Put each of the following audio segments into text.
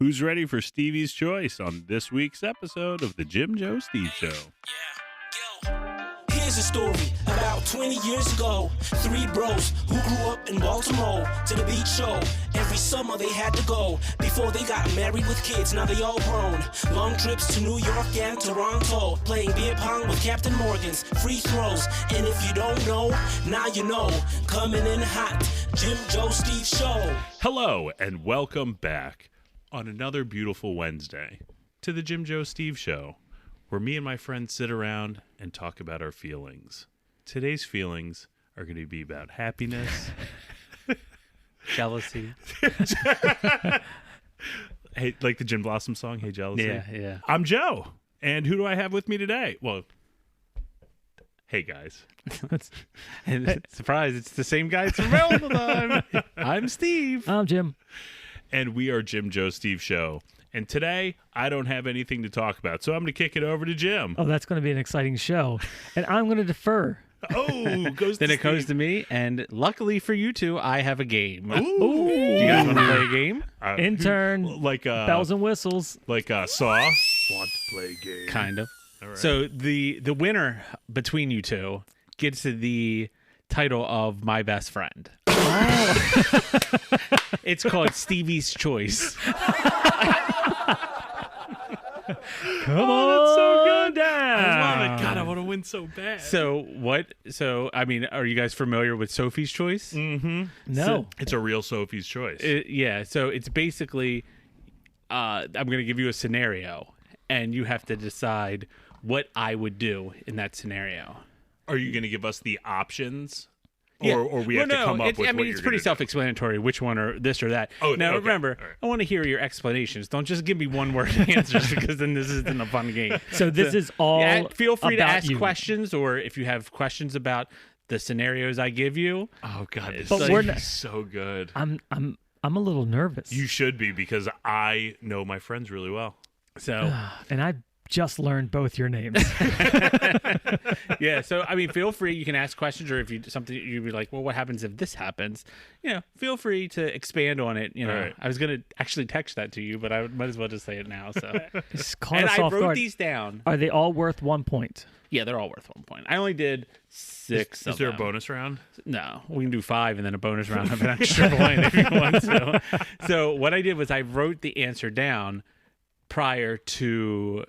Who's ready for Stevie's Choice on this week's episode of the Jim Joe Steve Show? Here's a story about 20 years ago. Three bros who grew up in Baltimore to the beach show. Every summer they had to go before they got married with kids. Now they all grown. Long trips to New York and Toronto. Playing beer pong with Captain Morgan's. Free throws. And if you don't know, now you know. Coming in hot. Jim Joe Steve Show. Hello and welcome back on another beautiful Wednesday to the Jim Joe Steve Show, where me and my friends sit around and talk about our feelings. Today's feelings are going to be about happiness, jealousy. Hey, like the Gin Blossom song, Hey Jealousy? Yeah. I'm Joe, and who do I have with me today? Well, hey guys. And surprise, it's the same guy. It's around the time. I'm Steve. I'm Jim. And we are Jim Joe Steve Show. And today, I don't have anything to talk about, so I'm going to kick it over to Jim. Oh, that's going to be an exciting show. And I'm going to defer. Oh, goes to Then it goes Steve. to me, and luckily for you two, I have a game. Ooh. Do you guys want to play a game? Intern, Like bells and whistles. Like Saw. Want to play a game? Kind of. All right. So the winner between you two gets the title of my best friend. It's called Stevie's Choice. Come that's so on good. down. I love it. God, I want to win so bad. So, I mean, are you guys familiar with Sophie's Choice? Mm-hmm. No. It's a real Sophie's Choice. Yeah, so it's basically, I'm going to give you a scenario, and you have to decide what I would do in that scenario. Are you going to give us the options? Yeah. Or we have to come up with I mean, what it's you're pretty gonna do? self-explanatory which one or this or that. Oh, now, okay. remember, All right. I want to hear your explanations. Don't just give me one-word answers because then this isn't a fun game. So this is all Feel free to about ask you. questions, or if you have questions about the scenarios I give you. Oh, God, this But is we're not- so good. I'm a little nervous. You should be, because I know my friends really well. So, And I just learned both your names. yeah. So, I mean, feel free. You can ask questions, or if you something you'd be like, well, what happens if this happens? Feel free to expand on it. All right. I was going to actually text that to you, but I might as well just say it now. So, Just call and us I off wrote guard. these down. Are they all worth 1 point? Yeah, they're all worth 1 point. I only did six. Is there a them. bonus round? No, we can do 5 and then a bonus round of an extra point if you want to. So what I did was I wrote the answer down prior to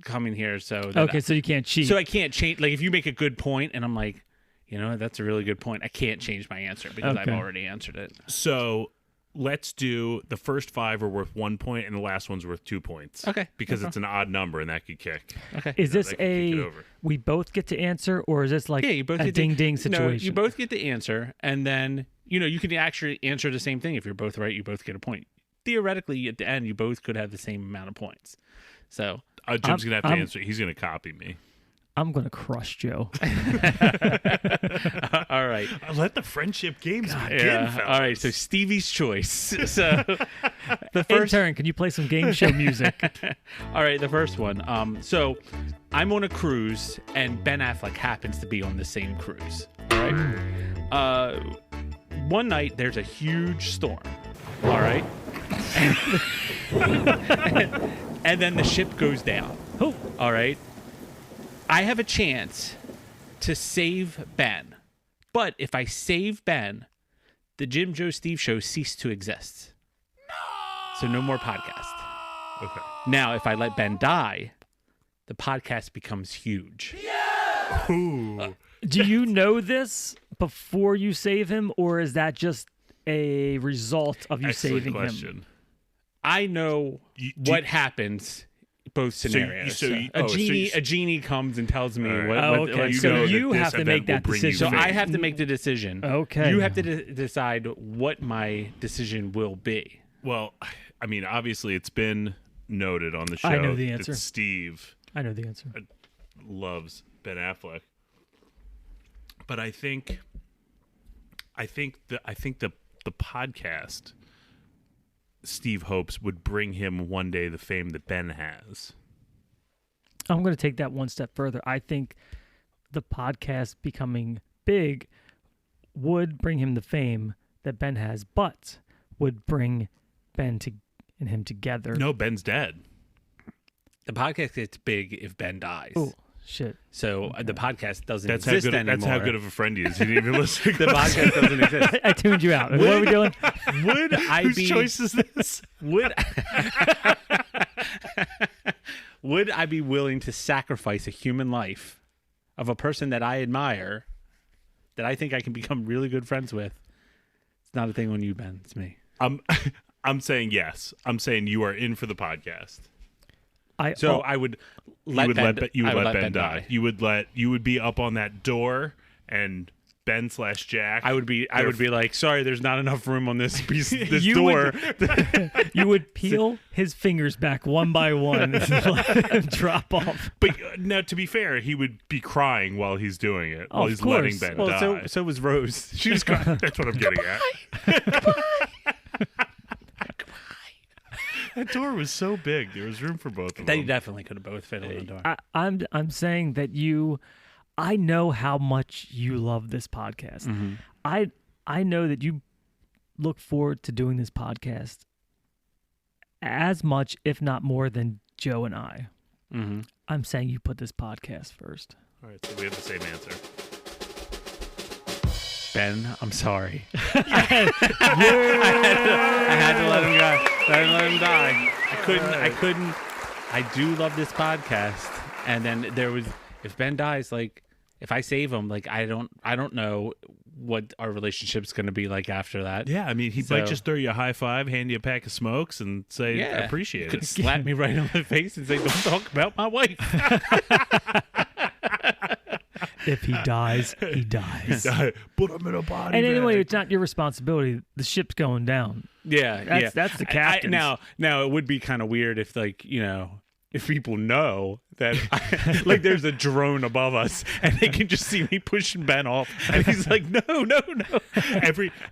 coming here. So So you can't cheat. so I can't change. Like if you make a good point and I'm like, that's a really good point, I can't change my answer because I've Okay. already answered it. So let's do the first 5 are worth 1 point and the last one's worth 2 points. Okay. Because it's an odd number and that could kick. Okay. is this that can kick it a over. we both get to answer, or is this like Yeah, you both a get to- ding-ding No, situation? you both get the answer, and then you can actually answer the same thing. If you're both right, you both get a point. Theoretically, at the end, you both could have the same amount of points. So Jim's going to have to I'm- answer. He's going to copy me. I'm going to crush Joe. all right. Let the friendship games begin, Yeah. fellas. All right. So Stevie's Choice. So the first. Intern, can you play some game show music? All right. The first one. So I'm on a cruise, and Ben Affleck happens to be on the same cruise. All right. One night there's a huge storm. All right. And then the ship goes down. Oh, All right. I have a chance to save Ben. But if I save Ben, the Jim Joe Steve Show ceased to exist. So no more podcast. Okay. Now, if I let Ben die, the podcast becomes huge. Ooh. do you know this before you save him, or is that just a result of you Excellent saving question. him? I know Do what you- happens both scenarios. A genie comes and tells me All right. what. Oh, what okay. You So know that you this have to event make will that bring you decision. So I fame. have to make the decision. Okay. You have to decide what my decision will be. Well, I mean, obviously, it's been noted on the show I know the that answer. Steve I know the answer. loves Ben Affleck, but I think the podcast Steve hopes would bring him one day the fame that Ben has. I'm going to take that one step further. I think the podcast becoming big would bring him the fame that Ben has, but would bring Ben to and him together. No, Ben's dead. The podcast gets big if Ben dies. Oh, shit. So the podcast doesn't That's how exist good. anymore. That's how good of a friend he is. He didn't even listen. The podcast doesn't exist. I tuned you out. What are we doing? Would I Whose be? choice is this? Would I be willing to sacrifice a human life of a person that I admire, that I think I can become really good friends with? It's not a thing on you, Ben. It's me. I'm saying yes. I'm saying you are in for the podcast. So I would let You Ben, would let Ben die. You would be up on that door and Ben/Jack. I would be like, sorry, there's not enough room on this piece, this You door. You would peel his fingers back one by one and let him drop off. But now, to be fair, he would be crying while he's doing it, while Of he's course. letting Ben Well, die. so was Rose. She was crying. That's what I'm getting at. That door was so big. There was room for both of They them. definitely could have both fit on the door. I'm saying that I know how much you love this podcast. Mm-hmm. I know that you look forward to doing this podcast as much, if not more, than Joe and I. Mm-hmm. I'm saying you put this podcast first. All right, so we have the same answer. Ben, I'm sorry. I had to let him go. Let him die. I couldn't. I do love this podcast. And then there was, if Ben dies, like, if I save him, like, I don't know what our relationship's going to be like after that. Yeah, I mean, he So- might just throw you a high five, hand you a pack of smokes, and say, Yeah. I appreciate Could it. slap me right on the face and say, don't talk about my wife. If he dies, he dies. Put him in a body And anyway, bag. it's not your responsibility. The ship's going down. Yeah, That's the captain's. Now it would be kind of weird if, like, you know, if people know that like there's a drone above us and they can just see me pushing Ben off, and he's like, no.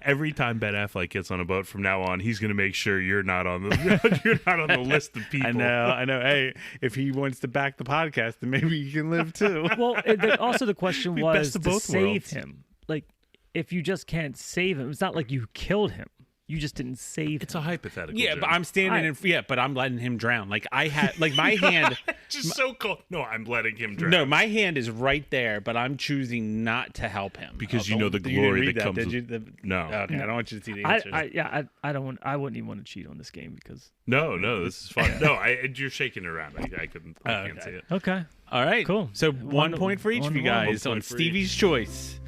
Every time Ben Affleck gets on a boat from now on, he's going to make sure you're not on the list of people. I know. Hey, if he wants to back the podcast, then maybe he can live too. Well, also the question Be was best to of both save worlds. him. Like, if you just can't save him, it's not like you killed him. You just didn't save It's him. a hypothetical. Yeah, Jim. but I'm standing but I'm letting him drown. Like, I had, like, my hand. just so cold. No, I'm letting him drown. No, my hand is right there, but I'm choosing not to help him Because you know the You didn't glory read that comes Did with- you? No. Okay, I don't want you to see the answers. I wouldn't even want to cheat on this game because. No, this is fun. No, you're shaking it around. I can't okay. see it. Okay. All right, Cool. So one point for each of you 1-1. guys 1 on point for Stevie's choice.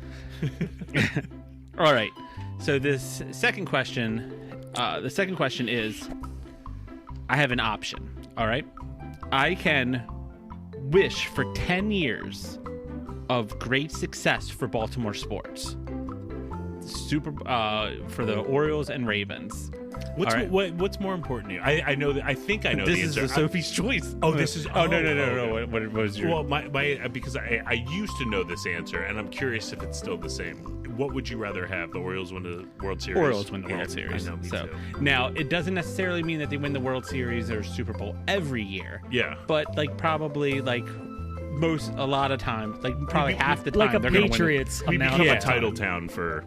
All right. So this second question, the second question is, I have an option. All right, I can wish for 10 years of great success for Baltimore sports. For the Orioles and Ravens. What's All right. what's more important to you? I know that. I think I know This the is answer. the Sophie's choice. Oh, this is. Oh, no. okay. What was your? Well, my because I used to know this answer, and I'm curious if it's still the same. What would you rather have? The Orioles win the World Series? Orioles win the Yeah, World Series. I know, me so too. now it doesn't necessarily mean that they win the World Series or Super Bowl every year. Yeah. But like probably like a lot of times, like probably half the time Like a they're gonna win the- Patriots We amount become of a title town for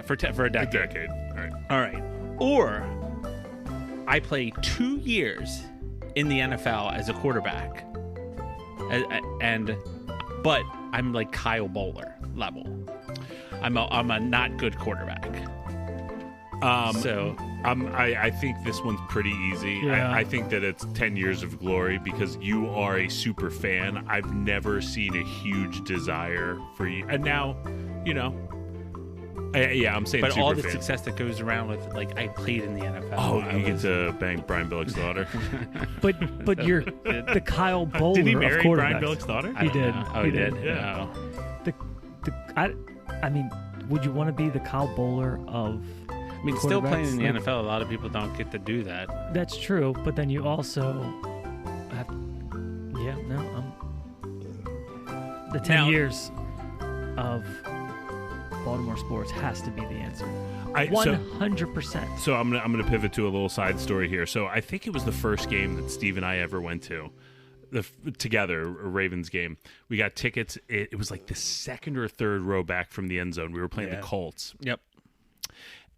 for a a decade. decade. All right. All right. Or I play 2 years in the NFL as a quarterback, but I'm like Kyle Bowler level. I'm a not good quarterback. So I think this one's pretty easy. Yeah. I think that it's 10 years of glory because you are a super fan. I've never seen a huge desire for you. And now, you know, I'm saying but super all the fan. success that goes around with, like, I played in the NFL. Oh, I you get was- to bang Brian Billick's daughter. But you're the Kyle Bowler Did he of marry quarterbacks. Brian Billick's daughter? I don't did. know. Oh, He he did. did. Yeah. Oh. I mean, would you want to be the Kyle Bowler of? I mean, still playing in the quarterbacks? NFL, a lot of people don't get to do that. That's true, but then you also have. Yeah, no, the 10 Now- years of Baltimore sports has to be the answer. So 100%. I'm gonna pivot to a little side story here. So I think it was the first game that Steve and I ever went to. Together, a Ravens game. We got tickets. It was like the second or third row back from the end zone. We were playing the Colts. Yep.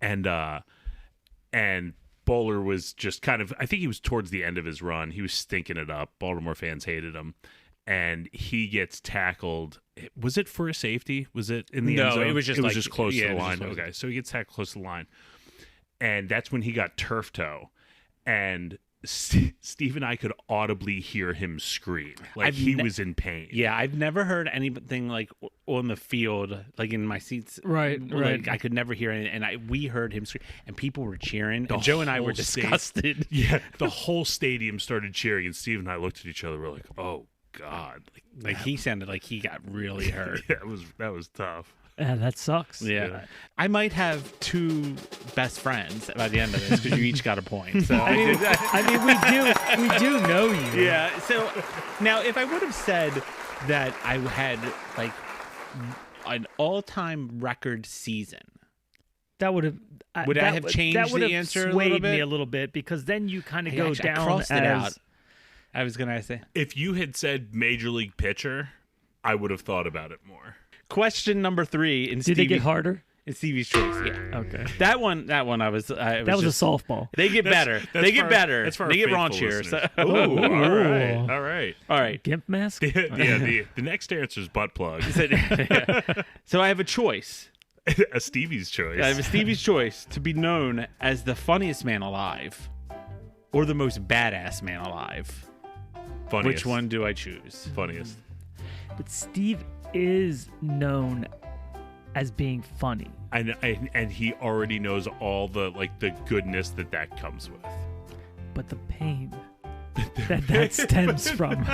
And Bowler was just kind of, I think he was towards the end of his run. He was stinking it up. Baltimore fans hated him. And he gets tackled. Was it for a safety? Was it in the end zone? It was just close to the it was line. just close. Okay, so he gets tackled close to the line. And that's when he got turf toe. And Steve and I could audibly hear him scream. Like he was in pain. Yeah, I've never heard anything like on the field, like in my seats. Right. I could never hear it, and we heard him scream, and people were cheering, The and Joe and I were whole disgusted. Yeah, the whole stadium started cheering, and Steve and I looked at each other. We're like, "Oh God!" Like he sounded like he got really hurt. Yeah, that was tough. Yeah, that sucks. Yeah. I might have two best friends by the end of this because you each got a point. So I mean, we do know you. yeah. So now, if I would have said that I had like an all-time record season, That would have. Would I have changed that would the have answer a swayed little bit? me a little bit because then you kind of I go actually- I down crossed it as out. I was gonna say If you had said major league pitcher, I would have thought about it more. question number 3 in Did they get harder? in Stevie's choice. Yeah. Okay. That one. I was. That was just, a softball. They get better. That's They get for- better. that's for our They get faithful raunchier. So. listeners. Ooh, all right. All right. Gimp mask? The next answer is butt plug. So I have a choice. A Stevie's choice. I have a Stevie's choice to be known as the funniest man alive or the most badass man alive. Funniest. Which one do I choose? Funniest. But Steve is known as being funny. And he already knows all the goodness that comes with. But the pain that stems from.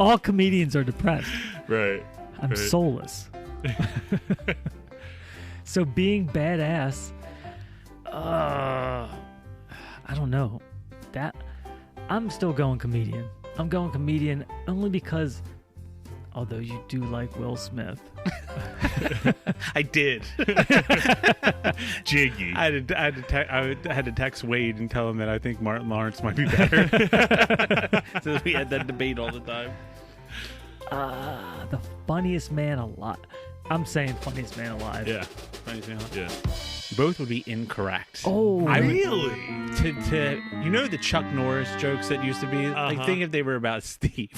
All comedians are depressed. Right. I'm Right. soulless. So being badass, I don't know. That I'm still going comedian. I'm going comedian only because, although you do like Will Smith, I did. Jiggy. I had to text Wade and tell him that I think Martin Lawrence might be better. So we had that debate all the time. the funniest man alive. I'm saying funniest man alive. Yeah. Yeah. Both would be incorrect. Oh, Really? To you know the Chuck Norris jokes that used to be like think if they were about Steve.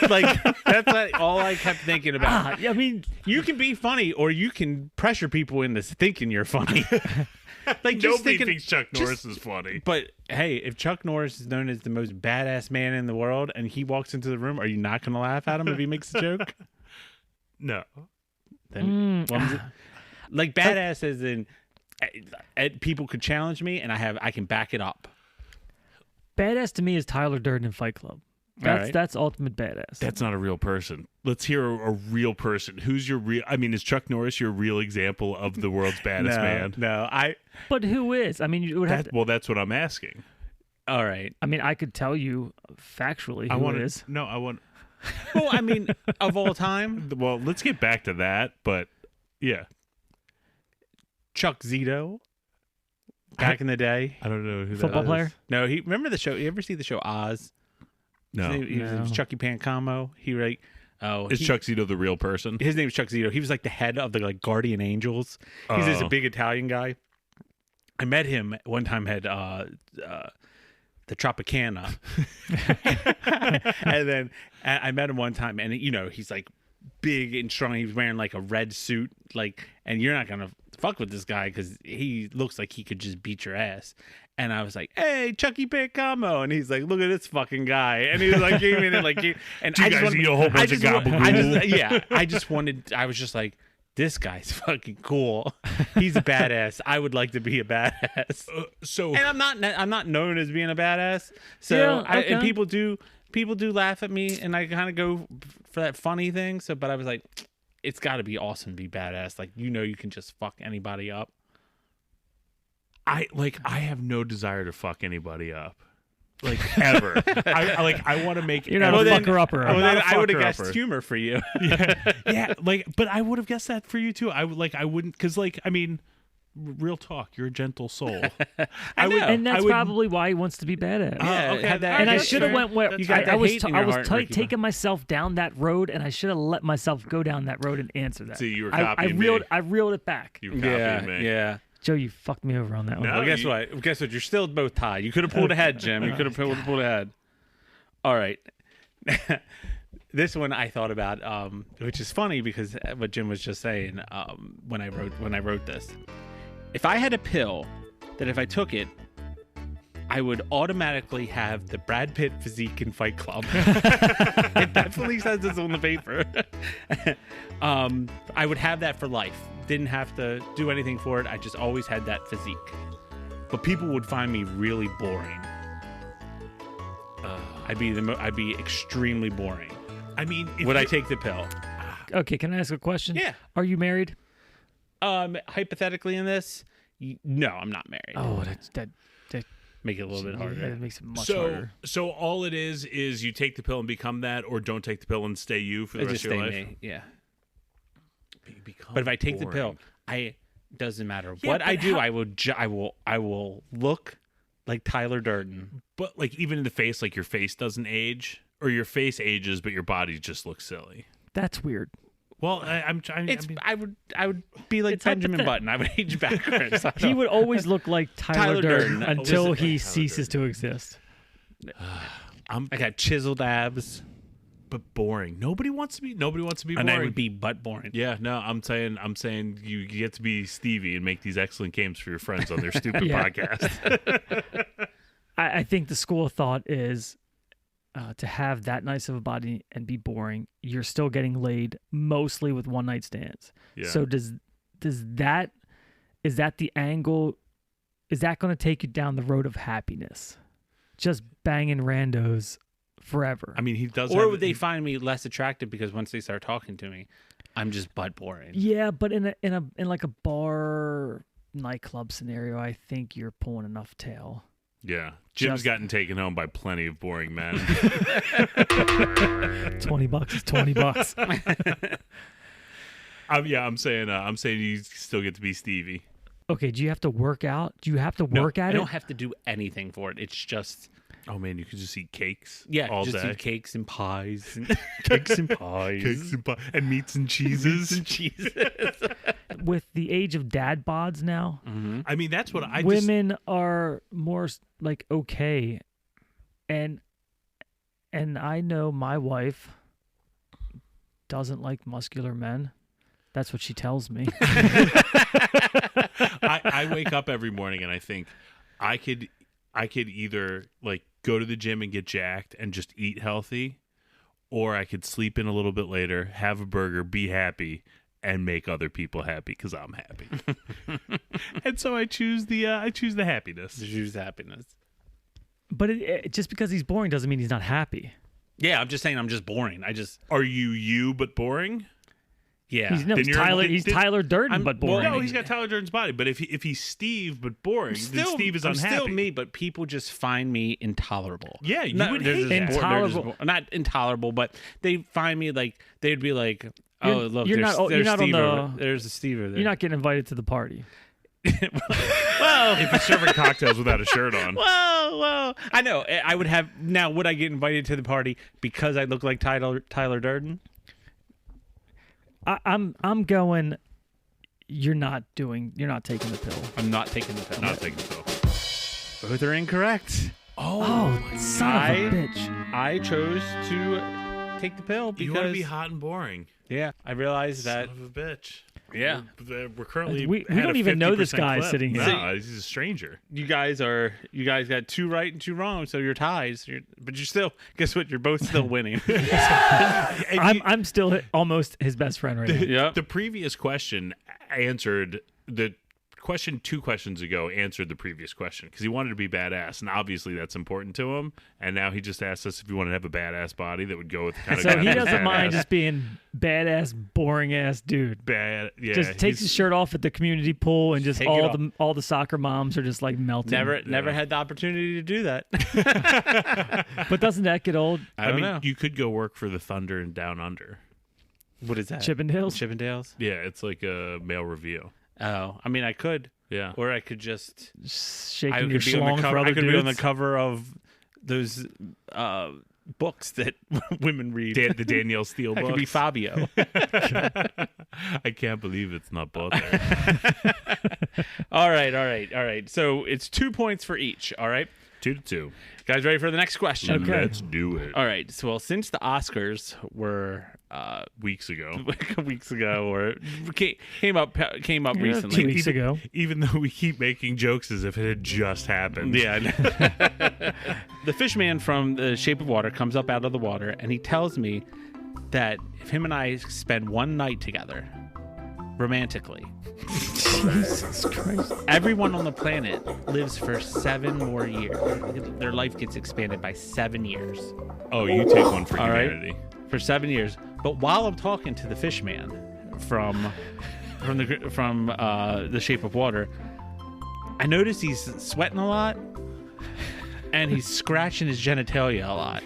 Like that's all I kept thinking about. I mean, You can be funny or you can pressure people into thinking you're funny. Like just Nobody thinking, thinks Chuck Norris is funny. But hey, if Chuck Norris is known as the most badass man in the world and he walks into the room, are you not going to laugh at him if he makes a joke? No. Then, like badass as in people could challenge me and I can back it up. badass to me is Tyler Durden in Fight Club. That's ultimate badass. That's not a real person. Let's hear a real person. Who's your real? I mean, is Chuck Norris your real example of the world's baddest man? No, But who is? I mean, you would have to. Well, that's what I'm asking. all right. I mean, I could tell you factually who it is. No, I want. Well, I mean, of all time, Well, let's get back to that. But yeah, Chuck Zito. Back in the day. I don't know who Football that player? is. No, remember the show? You ever see the show Oz? No, He was Chucky Pancamo. is Chuck Zito the real person? His name was Chuck Zito. He was like the head of the Guardian Angels. He's this big Italian guy. I met him one time at the Tropicana. And then I met him one time and he's like big and strong. He was wearing like a red suit, and you're not gonna fuck with this guy because he looks like he could just beat your ass. And I was like, "Hey, Chucky Pancamo," and he's like, "Look at this fucking guy." And he was like, came in and like, and Do you guys eat a whole bunch of gabagool? I was just like, this guy's fucking cool. He's a badass. I would like to be a badass. And I'm not known as being a badass. So Yeah, okay. and people do laugh at me, and I kind of go for that funny thing. So, but I was like, it's got to be awesome to be badass. Like you can just fuck anybody up. I have no desire to fuck anybody up, ever. I want to make. You're not a fucker upper. Well, not then a I would have fucker guessed upper. humor for you. Yeah, but I would have guessed that for you too. I wouldn't, because I mean, real talk, you're a gentle soul. I would, And that's I would- probably why he wants to be badass. Yeah, okay. had that- And I that's should have fair. went where You got I that was. hate in I your was heart, Ricky. taking myself down that road, and I should have let myself go down that road and answer that. See, you were I copying me. reeled it back. You were copying me. Yeah. Joe, you fucked me over on that one. No. Well, guess what? Guess what? You're still both tied. You could have pulled ahead, Jim. You could have pulled ahead. All right. This one I thought about, which is funny because what Jim was just saying when I wrote this. If I had a pill that if I took it, I would automatically have the Brad Pitt physique in Fight Club. It definitely says this on the paper. I would have that for life. Didn't have to do anything for it. I just always had that physique. But people would find me really boring. I'd be extremely boring. I mean, Would I take the pill? Okay, can I ask a question? Yeah. Are you married? Hypothetically, in this, no, I'm not married. Oh, that Make it a little bit harder. Yeah, it makes it much so harder. so all it is you take the pill and become that, or don't take the pill and stay you for the I rest just of your stay life. me. Yeah. You become But if I take the boring. pill, doesn't matter Yeah, what but I do. how- I will look like Tyler Durden. But like even in the face, like your face doesn't age, or your face ages, but your body just looks silly. That's weird. Well, I'm trying. I would be like It's Benjamin hypothet- Button. I would age backwards. I He don't- would always look like Tyler Tyler Durden Durden. until Listen, he Tyler ceases Durden. to exist. I got chiseled abs, but boring. Nobody wants to be boring. and I would be butt boring. Yeah, no, I'm saying you get to be Stevie and make these excellent games for your friends on their stupid Yeah. podcast. I think the school of thought is to have that nice of a body and be boring. You're still getting laid mostly with one night stands. Yeah. So is that the angle? Is that going to take you down the road of happiness? Just banging randos forever. I mean, he does. Or have- would they find me less attractive because once they start talking to me, I'm just butt boring. Yeah, but in like a bar nightclub scenario, I think you're pulling enough tail. Yeah, Jim's Just- gotten taken home by plenty of boring men. $20 is $20. I'm saying you still get to be Stevie. Okay, do you have to work out? Do you have to No, work at I it? don't have to do anything for it. It's just Oh man, you could just eat cakes. all all just day. eat cakes and pies, cakes and pies, Cakes and, and meats and cheeses. and cheese. With the age of dad bods now, I mean, that's what I just. women are more like okay, and I know my wife doesn't like muscular men. That's what she tells me. I wake up every morning and I think I could either like go to the gym and get jacked and just eat healthy, or I could sleep in a little bit later, have a burger, be happy, and make other people happy because I'm happy. And so I choose the happiness. Choose happiness. But just because he's boring doesn't mean he's not happy. Yeah, I'm just saying I'm just boring. Are you but boring? Yeah. He's Then you're- He's then- Tyler Durden, but well, boring. No, he's got Tyler Durden's body. But if he's Steve but boring, then Steve is I'm unhappy. still me, but people just find me intolerable. Yeah, you would they're hate just that. they're just Intolerable. not intolerable, but they find me like they'd be like, "Oh, look, you're there's, not- there's you're not on Steve the- over, there's a Steve over there." You're not getting invited to the party. If he's serving cocktails without a shirt on. Whoa. I know. I would have now. Would I get invited to the party because I look like Tyler Durden? I'm going. You're not taking the pill. I'm not taking the pill. Not taking the pill. Both are incorrect. Oh, son of a bitch! I chose to take the pill You want to because be hot and boring. yeah, I realized that. Son of a bitch. Yeah. We're currently. We at a don't even know this 50% guy clip. sitting here. No, he's a stranger. You guys got 2 right and 2 wrong, so you're ties. But you're still, guess what? You're both still winning. I'm still almost his best friend right now. Yep. The previous question answered the question 2 questions ago answered the previous question because he wanted to be badass, and obviously that's important to him. And now he just asked us if we want to have a badass body that would go with the kind of So guy he that's doesn't mind badass. just being badass, boring ass dude. bad. Yeah, Just takes his shirt off at the community pool, and just Take it all the soccer moms are just like melting. Never had the opportunity to do that. But doesn't that get old? I don't mean, know. you could go work for the Thunder and Down Under. What is that? Chippendales. Chippendales? Yeah, it's like a male review. Oh, I mean, I could. Yeah. Or I could just... Shaking I your could be on schlong the for cover. other I could dudes. be on the cover of those books that women read. The Danielle Steele That books. could be Fabio. I can't believe it's not both there. All right. So it's 2 points for each. All right, 2-2. guys, ready for the next question? Okay. Let's do it. All right. So, well, since the Oscars were Weeks ago. weeks ago, or came up recently. 2 weeks ago. Even though we keep making jokes as if it had just happened. Yeah. The fish man from The Shape of Water comes up out of the water, and he tells me that if him and I spend one night together, romantically, Jesus Christ. everyone on the planet lives for 7 more years. Their life gets expanded by 7 years. Oh, you take one for All right. humanity. For 7 years. But while I'm talking to the fish man from The Shape of Water, I notice he's sweating a lot, and he's scratching his genitalia a lot.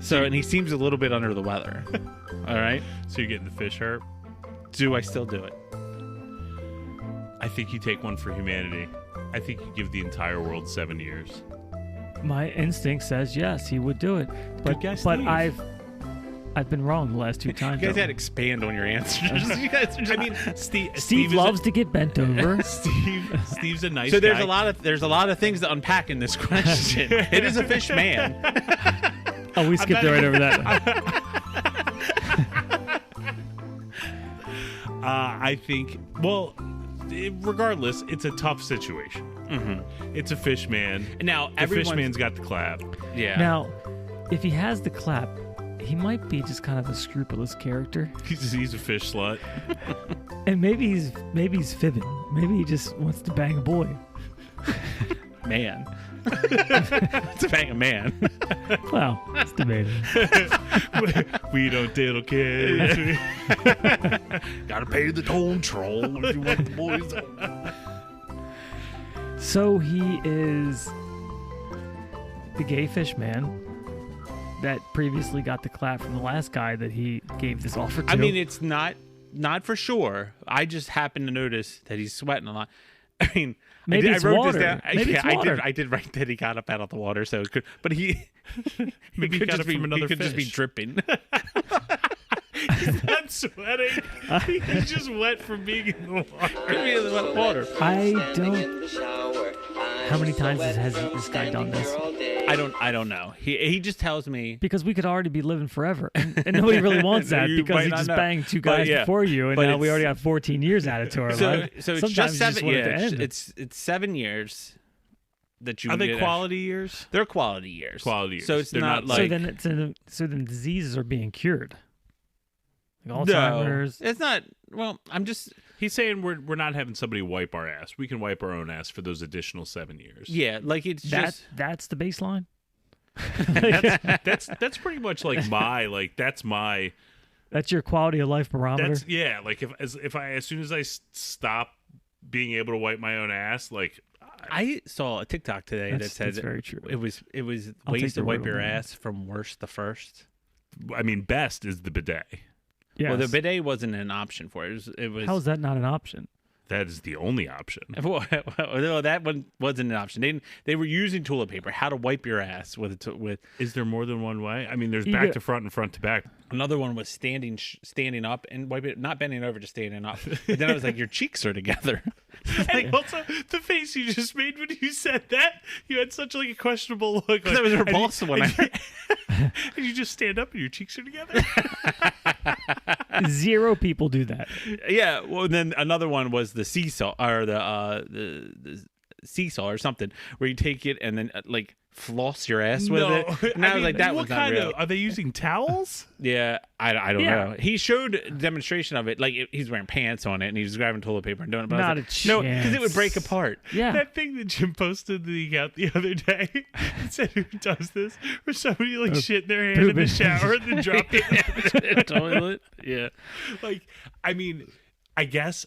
So, and he seems a little bit under the weather. All right. So you're getting the fish hurt? Do I still do it? I think you take one for humanity. I think you give the entire world 7 years. My instinct says yes, he would do it. But guess, but Steve. I've been wrong the last 2 times. You guys though. had to expand on your answers. You guys are just- I mean, Steve loves to get bent over. Steve's a nice so there's guy. a lot of things to unpack in this question. It is a fish man. Oh, we skipped right over that. I think, well, regardless, it's a tough situation. Mm-hmm. It's a fish man. Now The everyone's fish man's got the clap. yeah. Now, if he has the clap, he might be just kind of a scrupulous character, He's a fish slut. and maybe he's fibbing. Maybe he just wants to bang a boy. man. It's a bang a man. Well, it's debated. We don't diddle kids. Gotta pay the toll troll if you want the boys home. So he is the gay fish man that previously got the clap from the last guy that he gave this offer to. I mean, it's not for sure. I just happened to notice that he's sweating a lot. I mean, Maybe I it's wrote water. this down. Maybe Yeah, it's water. I did write that he got up out of the water, so it could. But he Maybe he could got just it be from another he could just be fish. dripping. He's not sweating. He's just wet from being in the water. Could be in the water. I don't. How many times has this guy done this? I don't know. He just tells me. Because we could already be living forever, and nobody really wants that You because might he not just know. banged 2 But guys yeah. before you, and But now we it's- already have 14 years added to our So life. it's Sometimes just you 7 want it to years. end. It's 7 years that you Are they get quality years? They're quality years. Quality years. So it's They're not not like so then diseases are being cured, like no. Alzheimer's. It's not. Well, I'm just. He's saying we're not having somebody wipe our ass. We can wipe our own ass for those additional 7 years. Yeah, like it's just. That's the baseline. That's pretty much like that's my That's your quality of life barometer. that's yeah, like if I as soon as I stop being able to wipe my own ass, like I saw a TikTok today that That's said very true. it was I'll ways take to your wipe word your on that. ass from worst to first. I mean best is the bidet. Yes. Well, the bidet wasn't an option for it. It was. How is that not an option? That is the only option. Well, no, that one wasn't an option. They were using toilet paper. How to wipe your ass with Is there more than one way? I mean, there's You back get- to front and front to back. another one was standing up and wipe it, not bending over, just standing up. But then I was like, your cheeks are together. And also, the face you just made when you said that, you had such like a questionable look. Like, That was and you- repulsive when and you just stand up and your cheeks are together. 0 people do that. Yeah. Well, then another one was the seesaw or the seesaw or something, where you take it and then like floss your ass with it. And I was like, that what was not kind real. of? Are they using towels? Yeah, I don't Yeah. know. He showed a demonstration of it, like he's wearing pants on it, and he was grabbing toilet paper and doing it. But I was Not like, a no, because it would chance. break apart. Yeah. That thing that Jim posted the account the other day said, "Who does this?" Where somebody like shit in their hand in the pooping. shower and then dropped it. Toilet. Yeah. Like, I mean, I guess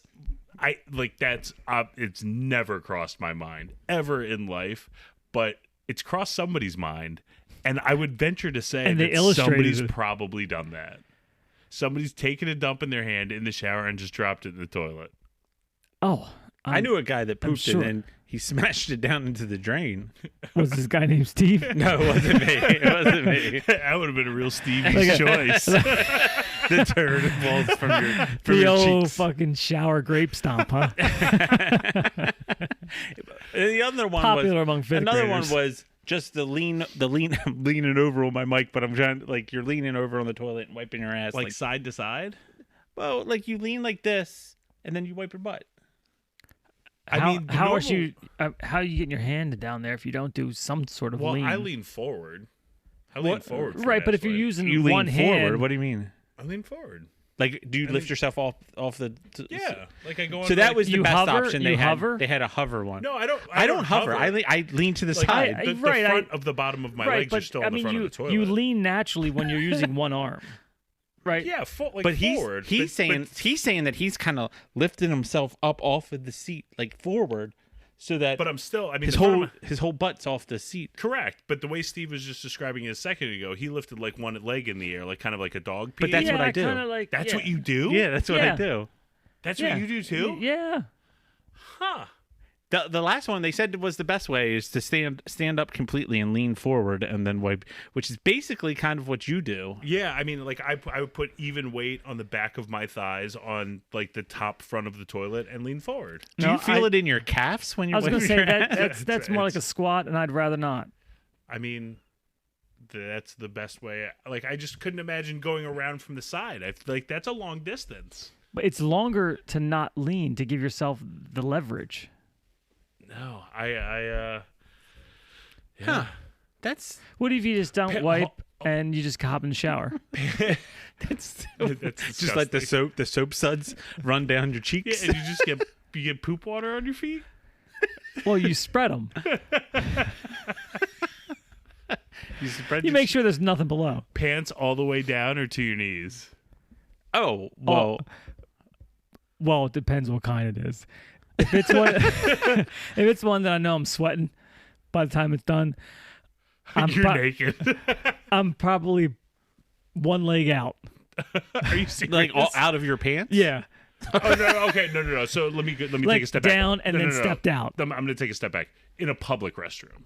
I like that's it's never crossed my mind ever in life, but it's crossed somebody's mind, and I would venture to say And they that illustrated somebody's it. probably done that. Somebody's taken a dump in their hand in the shower and just dropped it in the toilet. Oh, I knew a guy that pooped sure. and then he smashed it down into the drain. Was this guy named Steve? No, it wasn't me. It wasn't me. That would have been a real Stevie's choice. The turd falls from The your old cheeks. fucking shower grape stomp, huh? The other one Popular was among fifth another graders. one was just the lean. I'm leaning over on my mic, but I'm trying like you're leaning over on the toilet and wiping your ass Like side to side? well, like you lean like this and then you wipe your butt. How are normal- you? How are you getting your hand down there if you don't do some sort of Well, lean? I lean forward. I lean forward. for Right, but if you're Nashville. using You lean one forward. hand, What do you mean? I lean forward. Like, do you lift yourself off the? Yeah, like I go. On So that like- was the You best hover? option You they had. hover? They had a hover one. No, I don't. I don't hover. I lean to the Like, side. the right, front of the bottom of my right, legs but are still I on the mean, front you of the toilet. you lean naturally when you're using one arm, right? Yeah, like but forward. he's saying that he's kind of lifting himself up off of the seat, like forward, so that But I'm still. I mean, his the front whole of my- his whole butt's off the seat. correct. But the way Steve was just describing it a second ago, he lifted like one leg in the air, like kind of like a dog. But pee. that's what I do. Kinda like, That's yeah. what you do. Yeah, that's what I Yeah. do. That's Yeah. what you do too. Yeah. Huh. The last one they said was the best way is to stand up completely and lean forward and then wipe, which is basically kind of what you do. Yeah, I mean, like I would put even weight on the back of my thighs on like the top front of the toilet and lean forward. Do No, you feel I- it in your calves when you? I was wipe gonna say your that ass? that's more like a squat, and I'd rather not. I mean, that's the best way. Like I just couldn't imagine going around from the side. I feel like that's a long distance. But it's longer to not lean to give yourself the leverage. No, I Huh. That's What if you just don't wipe and you just hop in the shower? that's That's just like disgusting. the soap suds run down your Yeah, cheeks. and you just get poop water on your feet. Well, you spread them. You spread You your make sure there's nothing below. Pants all the way down or to your knees. Oh, well, Well, it depends what kind it is. If it's one, if it's one that I know I'm sweating by the time it's done, You're naked. I'm probably one leg out. Are you serious? like all out of your pants. Yeah, Oh no! Okay, no. So let me take like a step back. down and No, then no, no. stepped out. I'm going to take a step back in a public restroom.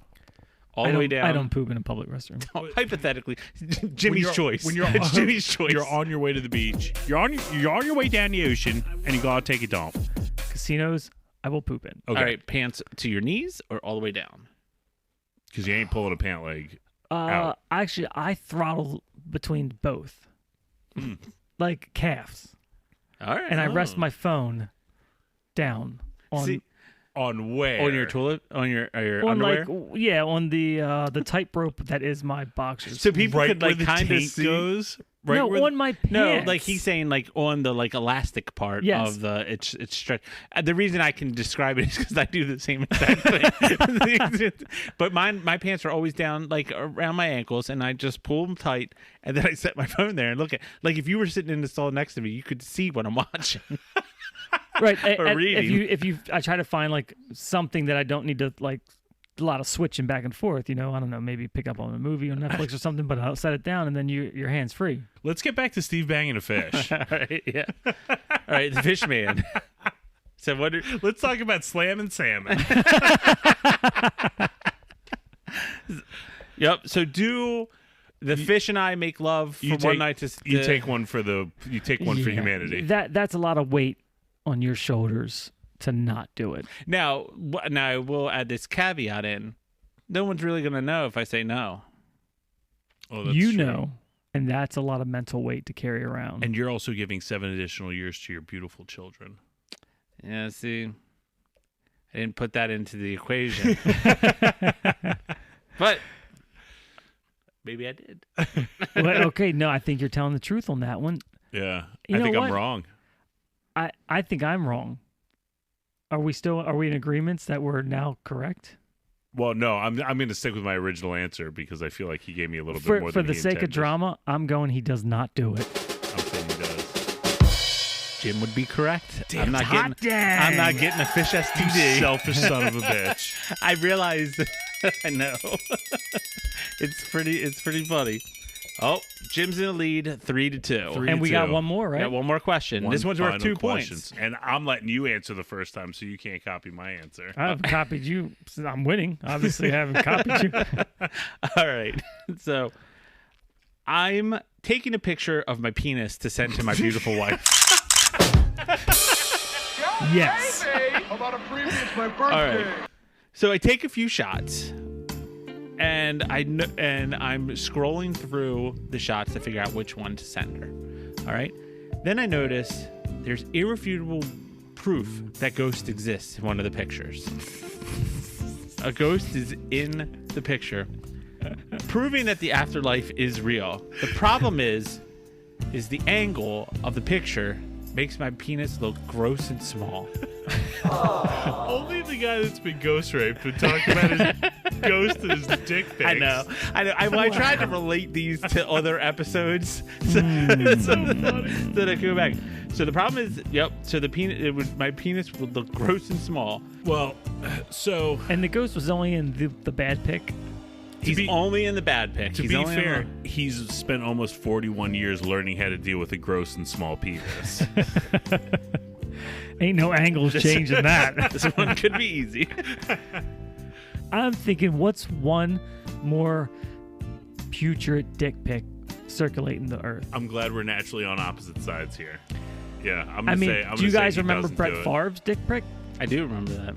all I the way don't- down. I don't poop in a public restroom. Hypothetically, When Jimmy's you're- choice. When you're It's Jimmy's choice. You're on your way to the beach. You're on your way down the ocean, and you gotta take a dump. Casinos, I will poop in. Okay, All right, pants to your knees or all the way down. because you ain't pulling a pant leg. Out. Actually, I throttle between both, like calves, All right, and I rest my phone down on See, On where? on your toilet, on your on underwear. like on the tightrope that is my boxers. So people right could where like the kind of taint see. goes. Right no, where on my pants. No, like he's saying, like on the like elastic part Yes. of the it's stretch. The reason I can describe it is because I do the same exact thing. But my pants are always down like around my ankles, and I just pull them tight, and then I set my phone there and look at. Like if you were sitting in the stall next to me, you could see what I'm watching. right. or reading. If you, I try to find like something that I don't need to like a lot of switching back and forth. You know, I don't know, maybe pick up on a movie on Netflix or something, but I'll set it down and then your hands free. Let's get back to Steve banging a fish. All right, yeah. All right, the fish man. So what? Let's talk about slamming salmon. Yep. So do the fish and I make love for one night to you take one for Yeah. humanity. That's a lot of weight on your shoulders to not do it. Now I will add this caveat in. No one's really gonna know if I say no. Oh, that's You true. know, and that's a lot of mental weight to carry around. And you're also giving 7 additional years to your beautiful children. Yeah. See, I didn't put that into the equation, but maybe I did. Well, okay, no, I think you're telling the truth on that one. Yeah, You I know think what? I'm wrong. I think I'm wrong. Are we in agreements that we're now correct? Well, no, I'm going to stick with my original answer because I feel like he gave me a little bit For more for than the he sake of intended. drama, I'm going he does not do it. I'm saying he does. Jim would be correct. Damn, I'm not it's getting. hot dang. I'm not getting a fish You STD. selfish son of a bitch. I realize. I know. It's pretty funny. Oh, Jim's in the lead, 3-2. And we 3-2. got one more, right? Got one more question. This one's worth final 2 questions. points. And I'm letting you answer the first time, so you can't copy my answer. I've copied you. I'm winning. Obviously, I haven't copied you. All right. So I'm taking a picture of my penis to send to my beautiful wife. Yes. About a previous my birthday. All right. So I take a few shots, and I'm scrolling through the shots to figure out which one to send her. All right. Then I notice there's irrefutable proof that ghost exists in one of the pictures. A ghost is in the picture, proving that the afterlife is real. The problem is the angle of the picture makes my penis look gross and small. Only the guy that's been ghost raped would talk about his ghost and his dick pics. I know. I tried to relate these to other episodes, so it's so funny that I go back. So the problem is, so the penis, my penis would look gross and small. Well, so And the ghost was only in the bad pic. He's only in the bad pic. to He's be only in fair, he's spent almost 41 years learning how to deal with a gross and small penis. Ain't no angles changing that. this one could be easy. I'm thinking, what's one more putrid dick pic circulating the earth? I'm glad we're naturally on opposite sides here. Yeah, I'm I gonna mean, say. I'm do you gonna say guys he remember doesn't Brett do it. Favre's dick pic? I do remember that.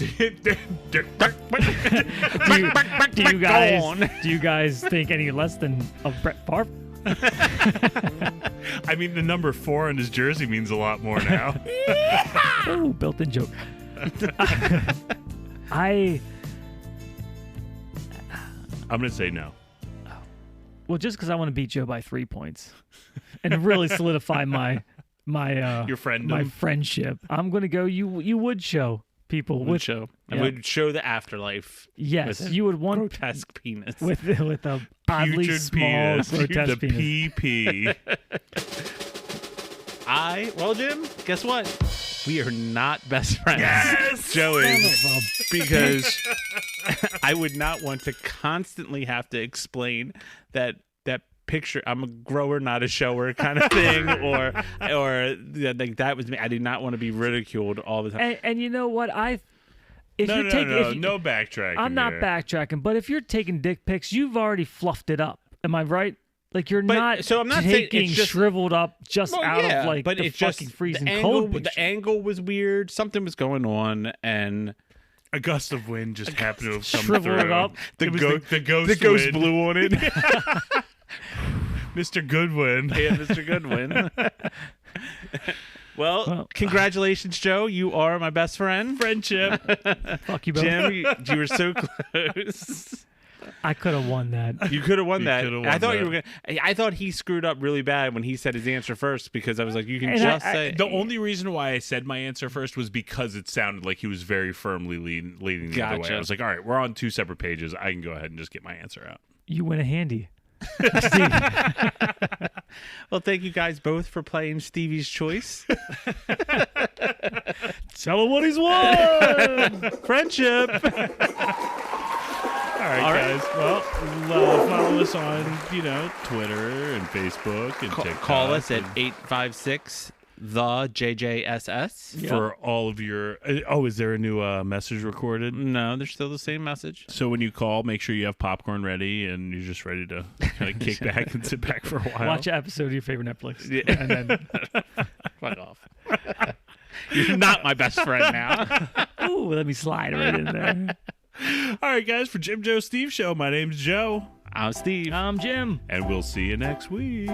Do you guys think any less than of Brett Favre? I mean, the number 4 on his jersey means a lot more now. Oh, built-in joke. I'm gonna say no. Well, just because I want to beat Joe by 3 points and really solidify my Your friend. my friendship, I'm gonna go. You would show people Would with show. I yeah. would show the afterlife. yes, with you would want grotesque penis. with a oddly Putrid small penis. grotesque The penis. PP. Well, Jim, guess what? We are not best friends. Yes! Joe is, Son of because I would not want to constantly have to explain that picture. I'm a grower, not a shower, kind of thing, or like that was me. I did not want to be ridiculed all the time. And you know what? No backtracking. I'm not here. backtracking, but if you're taking dick pics, you've already fluffed it up. Am I right? Like you're not. So I'm not saying taking it's just shriveled up just out of like but the it's just fucking freezing the angle, cold. The picture. angle was weird. Something was going on, and A gust of wind just happened to have come Shriveled through. it up. The ghost the ghost wind. blew on it. Mr. Goodwin. Yeah, Mr. Goodwin. Well, congratulations, Joe. You are my best friend. Friendship. Fuck you, both. Jim, you were so close. I could have won that. You could have won that. coulda won I thought that. you were gonna. I thought he screwed up really bad when he said his answer first, because I was like, you can And just I- say. The only reason why I said my answer first was because it sounded like he was very firmly leading the other way. Gotcha. I was like, all right, we're on 2 separate pages. I can go ahead and just get my answer out. You win a handy. Well, thank you guys both for playing Stevie's Choice. Tell him what he's won. Friendship. All right, guys. Well, follow us on, Twitter and Facebook and TikTok. Call us at and 856 the JJSS. for all of your. Is there a new message recorded? No, they're still the same message. So when you call, make sure you have popcorn ready and you're just ready to kind of kick back and sit back for a while. Watch an episode of your favorite Netflix. Yeah. And then, Fuck off. You're not my best friend now. ooh, let me slide right in there. All right, guys. For Jim, Joe, Steve Show, my name's Joe, I'm Steve. I'm Jim. and we'll see you next week.